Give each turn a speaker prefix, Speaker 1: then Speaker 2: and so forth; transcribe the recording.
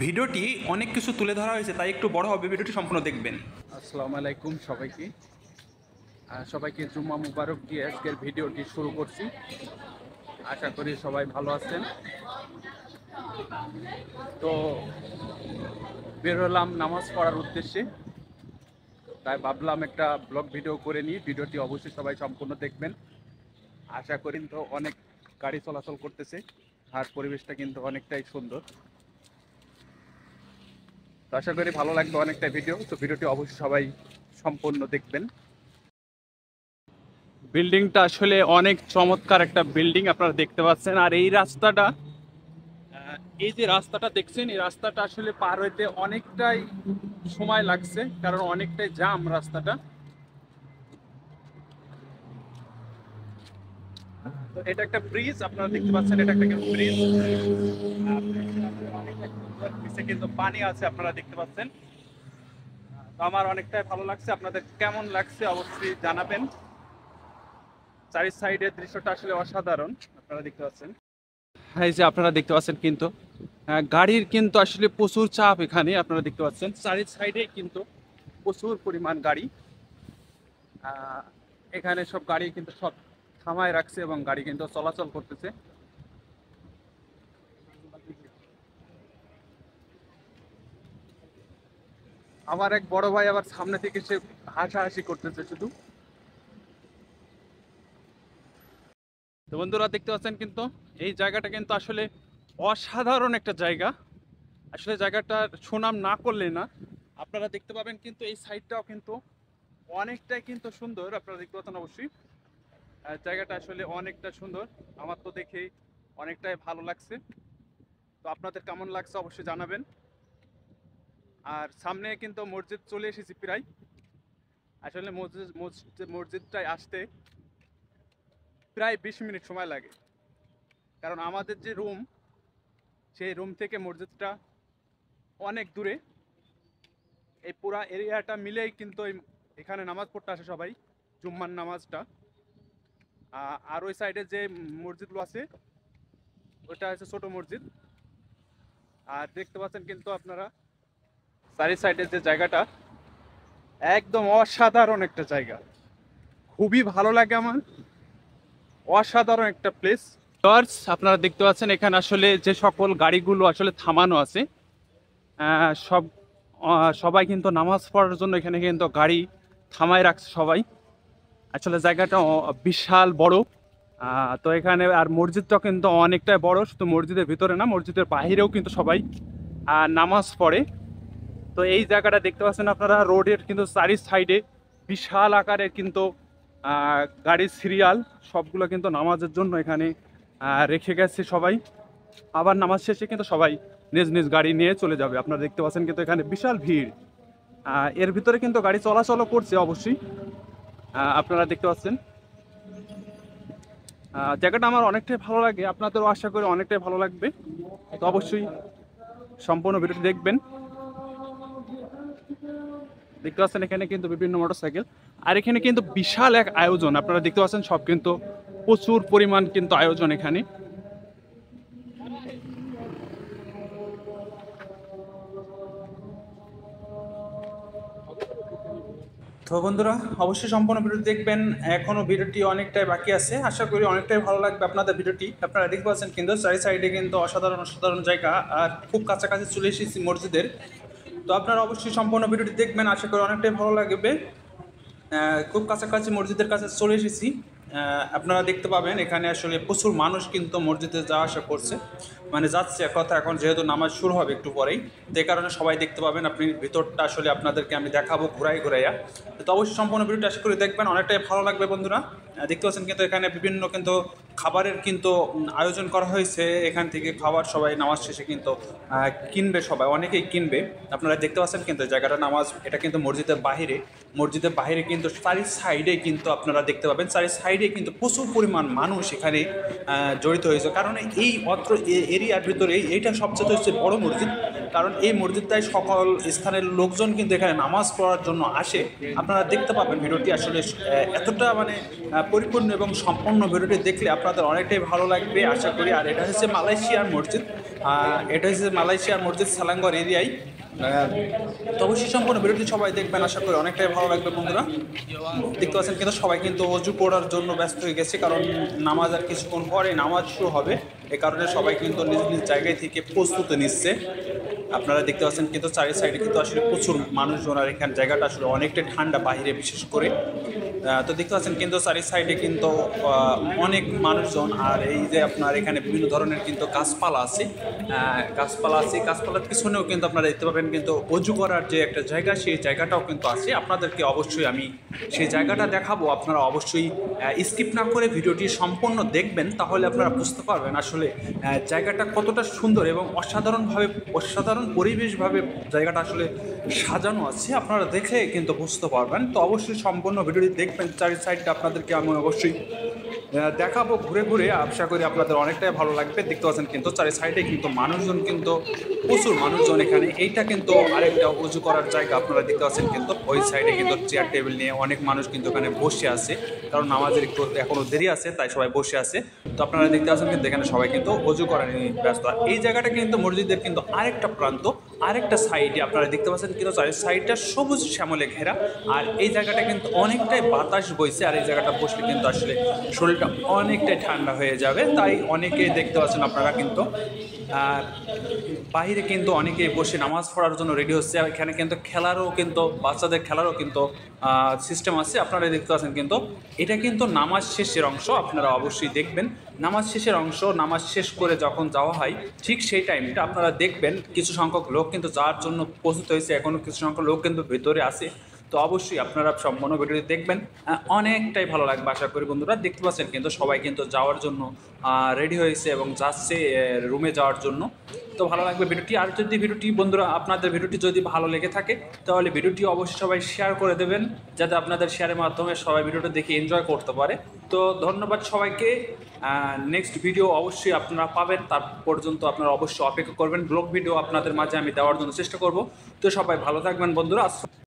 Speaker 1: ভিডিওটি অনেক কিছু তুলে ধরা হয়েছে, তাই একটু বড় হবে, ভিডিওটি সম্পূর্ণ দেখবেন।
Speaker 2: আসসালামু আলাইকুম সবাইকে। সবাইকে জুম্মা মুবারক দিয়ে আজকের ভিডিওটি শুরু করছি। আশা করি সবাই ভালো আছেন। তো বের হলাম নামাজ পড়ার উদ্দেশ্যে, তাই ভাবলাম একটা ব্লগ ভিডিও করে নিই। ভিডিওটি অবশ্যই সবাই সম্পূর্ণ দেখবেন। আশা করি তো অনেক গাড়ি চলাচল করতেছে আর পরিবেশটা কিন্তু অনেকটাই সুন্দর। তো আশা করি ভালো লাগবে অনেকটা ভিডিও। তো ভিডিওটি অবশ্যই সবাই সম্পূর্ণ দেখবেন। বিল্ডিংটা আসলে অনেক চমৎকার একটা বিল্ডিং আপনারা দেখতে পাচ্ছেন। আর এই রাস্তাটা, এই যে রাস্তাটা দেখছেন, এই রাস্তাটা আসলে পার হইতে অনেকটাই সময় লাগছে, কারণ অনেকটাই জাম রাস্তাটা। তো এটা একটা ব্রিজ আপনারা দেখতে পাচ্ছেন, এটা একটা ব্রিজ। নিচে কিন্তু পানি আছে আপনারা দেখতে পাচ্ছেন। তো আমার অনেকটাই ভালো লাগছে। আপনাদের কেমন লাগছে অবশ্যই জানাবেন। চারি সাইডের দৃশ্যটা আসলে অসাধারণ আপনারা দেখতে পাচ্ছেন। এই যে আপনারা দেখতে পাচ্ছেন কিন্তু গাড়ির কিন্তু আসলে প্রচুর চাপ এখানে আপনারা দেখতে পাচ্ছেন। চারি সাইডে কিন্তু প্রচুর পরিমাণ গাড়ি। এখানে সব গাড়ি কিন্তু সব থামায় রাখছে এবং গাড়ি কিন্তু চলাচল করতেছে। আমার এক বড় ভাই আবার সামনে থেকে সে হাসাহাসি করতেছে শুধু। তো বন্ধুরা দেখতে পাচ্ছেন কিন্তু এই জায়গাটা কিন্তু আসলে অসাধারণ একটা জায়গা। আসলে জায়গাটার সুনাম না করলে না। আপনারা দেখতে পাবেন কিন্তু এই সাইডটাও কিন্তু অনেকটাই কিন্তু সুন্দর। আপনারা দেখতে পাচ্ছেন অবশ্যই জায়গাটা আসলে অনেকটা সুন্দর। আমার তো দেখে অনেকটাই ভালো লাগছে। তো আপনাদের কেমন লাগছে অবশ্যই জানাবেন। আর সামনে কিন্তু মসজিদ চলে এসেছি প্রায়। আসলে মসজিদটায় আসতে প্রায় 20 মিনিট সময় লাগে, কারণ আমাদের যে রুম, সেই রুম থেকে মসজিদটা অনেক দূরে। এই পুরা এরিয়াটা মিলেই কিন্তু এখানে নামাজ পড়তে আসে সবাই, জুম্মার নামাজটা। আর ওই সাইডে যে মসজিদগুলো আছে ওইটা হচ্ছে ছোট মসজিদ। আর দেখতে পাচ্ছেন কিন্তু আপনারা চারি সাইডের যে জায়গাটা একদম অসাধারণ একটা জায়গা, খুবই ভালো লাগে আমার। অসাধারণ একটা প্লেস। আপনারা দেখতে পাচ্ছেন এখানে আসলে যে সকল গাড়িগুলো আসলে থামানো আছে, সব সবাই কিন্তু নামাজ পড়ার জন্য এখানে কিন্তু গাড়ি থামায় রাখছে সবাই। আসলে জায়গাটা বিশাল বড়। তো এখানে আর মসজিদটা কিন্তু অনেকটাই বড়, শুধু মসজিদের ভিতরে না, মসজিদের বাহিরেও কিন্তু সবাই নামাজ পড়ে। তো এই জায়গাটা দেখতে পাচ্ছেন আপনারা, রোডের কিন্তু চারি সাইডে বিশাল আকারের কিন্তু গাড়ির সিরিয়াল সবগুলো কিন্তু নামাজের জন্য এখানে রেখে গেছে সবাই। আবার নামাজ শেষে কিন্তু সবাই নিজ নিজ গাড়ি নিয়ে চলে যাবে। আপনারা দেখতে পাচ্ছেন কিন্তু এখানে বিশাল ভিড়। এর ভিতরে কিন্তু গাড়ি চলাচলও করছে অবশ্যই, আপনারা দেখতে পাচ্ছেন। জায়গাটা আমার অনেকটাই ভালো লাগে, আপনাদেরও আশা করি অনেকটাই ভালো লাগবে। তো অবশ্যই সম্পূর্ণ ভিডিওটি দেখবেন। দেখতে পাচ্ছেন এখানে কিন্তু বিভিন্ন মোটরসাইকেল, আর এখানে কিন্তু বিশাল এক আয়োজন আপনারা দেখতে পাচ্ছেন। সব কিন্তু প্রচুর পরিমাণ কিন্তু আয়োজন এখানে।
Speaker 1: তো বন্ধুরা অবশ্যই সম্পূর্ণ ভিডিও দেখবেন। এখনও ভিডিওটি অনেকটাই বাকি আছে, আশা করি অনেকটাই ভালো লাগবে আপনাদের ভিডিওটি। আপনারা দেখতে পাচ্ছেন কিন্তু চারি সাইডে কিন্তু অসাধারণ অসাধারণ জায়গা, আর খুব কাছাকাছি চলে এসেছি মসজিদের। তো আপনারা অবশ্যই সম্পূর্ণ ভিডিওটি দেখবেন, আশা করি অনেকটাই ভালো লাগবে। খুব কাছাকাছি মসজিদের কাছে চলে এসেছি। আপনারা দেখতে পাবেন এখানে আসলে প্রচুর মানুষ কিন্তু মসজিদে যাওয়া আসা করছে, মানে যাচ্ছে এক কথা। এখন যেহেতু নামাজ শুরু হবে একটু পরেই, যে কারণে সবাই দেখতে পাবেন। আপনি ভিতরটা আসলে আপনাদেরকে আমি দেখাবো ঘুরাইয়া। তো অবশ্যই সম্পূর্ণ ভিডিওটা আশা করি দেখবেন, অনেকটাই ভালো লাগবে বন্ধুরা। দেখতে পাচ্ছেন কিন্তু এখানে বিভিন্ন কিন্তু খাবারের কিন্তু আয়োজন করা হয়েছে। এখান থেকে খাবার সবাই নামাজ শেষে কিন্তু কিনবে, সবাই অনেকেই কিনবে। আপনারা দেখতে পাচ্ছেন কিন্তু জায়গাটা নামাজ, এটা কিন্তু মসজিদের বাহিরে। মসজিদের বাইরে কিন্তু চারি সাইডে কিন্তু আপনারা দেখতে পাবেন, চারি সাইডে কিন্তু প্রচুর পরিমাণ মানুষ এখানে জড়িত হয়েছে। কারণ এই অত্র এরিয়ার ভিতরে এইটা সবচেয়ে হচ্ছে বড় মসজিদ, কারণ এই মসজিদটাই সকল স্থানের লোকজন কিন্তু এখানে নামাজ পড়ার জন্য আসে। আপনারা দেখতে পাবেন ভিডিওটি আসলে এতটা মানে পরিপূর্ণ এবং সম্পূর্ণ ভিডিওটি দেখলে আপনাদের অনেকটাই ভালো লাগবে আশা করি। আর এটা হচ্ছে মালয়েশিয়ার মসজিদ। এটা হচ্ছে মালয়েশিয়ার মসজিদ সালাঙ্গর এরিয়ায়। তো অবশ্যই সম্পূর্ণ ভিডিওটি সবাই দেখবেন, আশা করি অনেকটাই ভালো লাগবে বন্ধুরা। দেখতে পাচ্ছেন কিন্তু সবাই কিন্তু অজু করার জন্য ব্যস্ত হয়ে গেছে, কারণ নামাজ আর কিছুক্ষণ পরে নামাজ শুরু হবে। এ কারণে সবাই কিন্তু নিজ নিজ জায়গায় থেকে প্রস্তুতি নিচ্ছে। আপনারা দেখতে পাচ্ছেন কিন্তু চারি সাইডে কিন্তু আসলে প্রচুর মানুষজন, আর এখানে জায়গাটা আসলে অনেকটাই ঠান্ডা বাইরে বিশেষ করে। তো দেখতে পাচ্ছেন কিন্তু চারি সাইডে কিন্তু অনেক মানুষজন, আর এই যে আপনার এখানে বিভিন্ন ধরনের কিন্তু গাছপালা আছে। গাছপালার পিছনেও কিন্তু আপনারা দেখতে পাবেন কিন্তু অজু করার যে একটা জায়গা, সেই জায়গাটাও কিন্তু আছে। আপনাদেরকে অবশ্যই আমি সেই জায়গাটা দেখাবো, আপনারা অবশ্যই স্কিপ না করে ভিডিওটি সম্পূর্ণ দেখবেন, তাহলে আপনারা বুঝতে পারবেন আসলে জায়গাটা কতটা সুন্দর এবং অসাধারণ পরিবেশভাবে জায়গাটা আসলে সাজানো আছে। আপনারা দেখে কিন্তু বুঝতে পারবেন। তো অবশ্যই সম্পূর্ণ ভিডিওটি দেখবেন, চারি সাইডটা আপনাদেরকে আমি অবশ্যই দেখাবো ঘুরে ঘুরে। আশা করি আপনাদের অনেকটাই ভালো লাগবে। দেখতে পাচ্ছেন কিন্তু চারি সাইডে কিন্তু মানুষজন কিন্তু প্রচুর মানুষজন এখানে। এইটা কিন্তু আরেকটা উজু করার জায়গা। আপনারা দেখতে পাচ্ছেন কিন্তু ওই সাইডে কিন্তু চেয়ার টেবিল নিয়ে অনেক মানুষ কিন্তু এখানে বসে আছে, কারণ নামাজের একটু এখনো দেরি আছে, তাই সবাই বসে আছে। তো আপনারা দেখতে পাচ্ছেন কিন্তু এখানে সবাই কিন্তু অজু করা নিয়ে ব্যস্ত। এই জায়গাটা কিন্তু মসজিদের কিন্তু আরেকটা প্রান্ত, আরেকটা সাইডে আপনারা দেখতে পাচ্ছেন কিন্তু চারি সাইডটা সবুজ শ্যামলে ঘেরা। আর এই জায়গাটা কিন্তু অনেকটাই বাতাস বইছে, আর এই জায়গাটা বসলে কিন্তু আসলে শরীরটা অনেকটাই ঠান্ডা হয়ে যাবে। তাই অনেকেই দেখতে পাচ্ছেন আপনারা কিন্তু বাইরে কিন্তু অনেকেই বসে নামাজ পড়ার জন্য রেডি হচ্ছে। আর এখানে কিন্তু বাচ্চাদের খেলারও কিন্তু সিস্টেম আছে। আপনারা দেখতে পাচ্ছেন কিন্তু এটা কিন্তু নামাজ শেষের অংশ, আপনারা অবশ্যই দেখবেন। নামাজ শেষের অংশ, নামাজ শেষ করে যখন যাওয়া হয় ঠিক সেই টাইমটা আপনারা দেখবেন কিছু সংখ্যক লোক কিন্তু যাওয়ার জন্য প্রস্তুত হয়েছে, এখনও কিছু সংখ্যক লোক কিন্তু ভেতরে আছে। তো অবশ্যই আপনারা সম্পূর্ণ ভিডিওটি দেখবেন, অনেকটাই ভালো লাগবে আশা করি বন্ধুরা। দেখতে পাচ্ছেন কিন্তু সবাই কিন্তু যাওয়ার জন্য রেডি হয়েছে এবং যাচ্ছে রুমে যাওয়ার জন্য। তো ভালো লাগবে ভিডিওটি। আর যদি ভিডিওটি বন্ধুরা আপনাদের ভিডিওটি যদি ভালো লেগে থাকে, তাহলে ভিডিওটি অবশ্যই সবাই শেয়ার করে দেবেন, যাতে আপনাদের শেয়ারের মাধ্যমে সবাই ভিডিওটা দেখে এনজয় করতে পারে। তো ধন্যবাদ সবাইকে। নেক্সট ভিডিও অবশ্যই আপনারা পাবেন, তার পর্যন্ত আপনারা অবশ্যই অপেক্ষা করবেন। ব্লগ ভিডিও আপনাদের মাঝে আমি দেওয়ার জন্য চেষ্টা করব। তো সবাই ভালো থাকবেন বন্ধুরা।